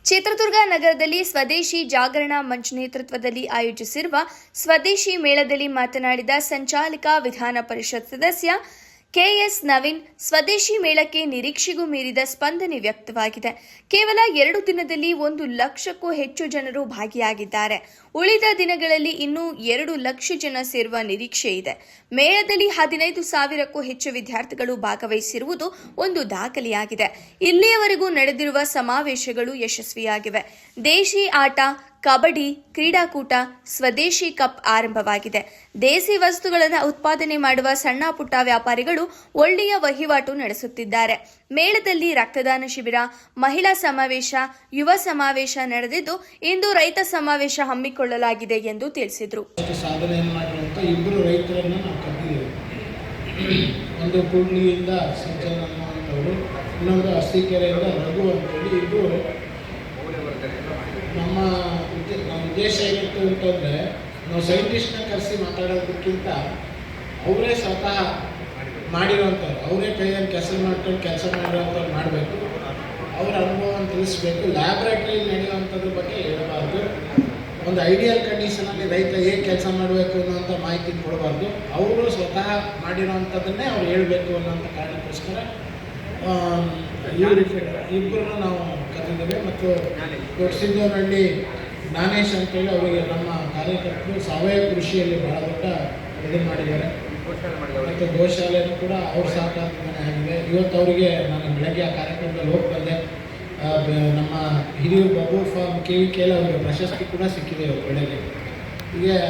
ಚಿತ್ರದುರ್ಗ ನಗರದಲ್ಲಿ ಸ್ವದೇಶಿ ಜಾಗರಣ ಮಂಚ್ ನೇತೃತ್ವದಲ್ಲಿ ಆಯೋಜಿಸಿರುವ ಸ್ವದೇಶಿ ಮೇಳದಲ್ಲಿ ಮಾತನಾಡಿದ ಸಂಚಾಲಕ ವಿಧಾನ ಪರಿಷತ್ ಸದಸ್ಯ ಕೆಎಸ್ ನವೀನ್, ಸ್ವದೇಶಿ ಮೇಳಕ್ಕೆ ನಿರೀಕ್ಷೆಗೂ ಮೀರಿದ ಸ್ಪಂದನೆ ವ್ಯಕ್ತವಾಗಿದೆ. ಕೇವಲ 2 ದಿನದಲ್ಲಿ 1 ಲಕ್ಷಕ್ಕೂ ಹೆಚ್ಚು ಜನರು ಭಾಗಿಯಾಗಿದ್ದಾರೆ. ಉಳಿದ ದಿನಗಳಲ್ಲಿ ಇನ್ನೂ 2 ಲಕ್ಷ ಜನ ಸೇರುವ ನಿರೀಕ್ಷೆ ಇದೆ. ಮೇಳದಲ್ಲಿ 15,000ಕ್ಕೂ ಹೆಚ್ಚು ವಿದ್ಯಾರ್ಥಿಗಳು ಭಾಗವಹಿಸಿರುವುದು ಒಂದು ದಾಖಲೆಯಾಗಿದೆ. ಇಲ್ಲಿಯವರೆಗೂ ನಡೆದಿರುವ ಸಮಾವೇಶಗಳು ಯಶಸ್ವಿಯಾಗಿವೆ. ದೇಶಿ ಆಟ, ಕಬಡ್ಡಿ, ಕ್ರೀಡಾಕೂಟ, ಸ್ವದೇಶಿ ಕಪ್ ಆರಂಭವಾಗಿದೆ. ದೇಸಿ ವಸ್ತುಗಳನ್ನು ಉತ್ಪಾದನೆ ಮಾಡುವ ಸಣ್ಣ ಪುಟ್ಟ ವ್ಯಾಪಾರಿಗಳು ಒಳ್ಳೆಯ ವಹಿವಾಟು ನಡೆಸುತ್ತಿದ್ದಾರೆ. ಮೇಳದಲ್ಲಿ ರಕ್ತದಾನ ಶಿಬಿರ, ಮಹಿಳಾ ಸಮಾವೇಶ, ಯುವ ಸಮಾವೇಶ ನಡೆದಿದ್ದು ಇಂದು ರೈತ ಸಮಾವೇಶ ಹಮ್ಮಿಕೊಳ್ಳಲಾಗಿದೆ ಎಂದು ತಿಳಿಸಿದರು. ಸಾಧನೆಯನ್ನು ಮಾಡಿರುವಂಥ ಇಬ್ಬರು ರೈತರನ್ನು ನಾವು ಕರೆದಿದ್ದೇವೆ. ಒಂದು ಕೂಡ್ಲಿಯಿಂದ ಸಂಚಲನ ಅನ್ನುವಂಥವ್ರು, ಇನ್ನೊಂದು ಅರಸೀಕೆರೆಯಿಂದ ರಘು ಅಂತೇಳಿ ಇಬ್ಬರು. ನಮ್ಮ ಉದ್ದೇಶ ಏನಿತ್ತು ಅಂತಂದರೆ, ನಾವು ಸೈಂಟಿಸ್ಟ್ನ ಕರೆಸಿ ಮಾತಾಡೋದಕ್ಕಿಂತ ಅವರೇ ಸ್ವತಃ ಮಾಡಿರೋವಂಥವ್ರು, ಅವರೇ ಕೈಯಲ್ಲಿ ಕೆಲಸ ಮಾಡಿರೋವಂಥವ್ರು ಮಾಡಬೇಕು. ಅವರ ಅನುಭವವನ್ನು ತಿಳಿಸ್ಬೇಕು. ಲ್ಯಾಬ್ರೇಟ್ರಿಯಲ್ಲಿ ನಡೆಯುವಂಥದ್ರ ಬಗ್ಗೆ ಹೇಳಬಾರ್ದು. ಒಂದು ಐಡಿಯಲ್ ಕಂಡೀಷನಲ್ಲಿ ರೈತ ಹೇಗೆ ಕೆಲಸ ಮಾಡಬೇಕು ಅನ್ನೋಂಥ ಮಾಹಿತಿ ಕೊಡಬಾರ್ದು. ಅವರು ಸ್ವತಃ ಮಾಡಿರೋವಂಥದ್ದನ್ನೇ ಅವ್ರು ಹೇಳಬೇಕು ಅನ್ನೋಂಥ ಕಾರಣಕ್ಕೋಸ್ಕರ ಇಬ್ಬರನ್ನು ನಾವು ಕರೆದಿದ್ದೇವೆ. ಮತ್ತು ದೊಡ್ಡಸಿದ್ದವರಹಳ್ಳಿ ಜ್ಞಾನೇಶ್ ಅಂತೇಳಿ ಅವರಿಗೆ ನಮ್ಮ ಕಾರ್ಯಕರ್ತರು ಸಾವಯವ ಕೃಷಿಯಲ್ಲಿ ಬಹಳ ದೊಡ್ಡ ಇದನ್ನು ಮಾಡಿದ್ದಾರೆ. ಮತ್ತು ಗೋಶಾಲೆಯೂ ಕೂಡ ಅವ್ರ ಸಹಕಾರದಿಂದನೇ ಆಗಿದೆ. ಇವತ್ತು ಅವರಿಗೆ ನಾನು ಬೆಳಗ್ಗೆ ಆ ಕಾರ್ಯಕ್ರಮದಲ್ಲಿ ಹೋಗಿ ಬಂದೆ. ನಮ್ಮ ಹಿರಿಯೂರು ಬಬೂರ್ ಫಾರ್ಮ್ KVK ಅವರಿಗೆ ಪ್ರಶಸ್ತಿ ಕೂಡ ಸಿಕ್ಕಿದೆ ಇವತ್ತು ಬೆಳಗ್ಗೆ. ಹೀಗೆ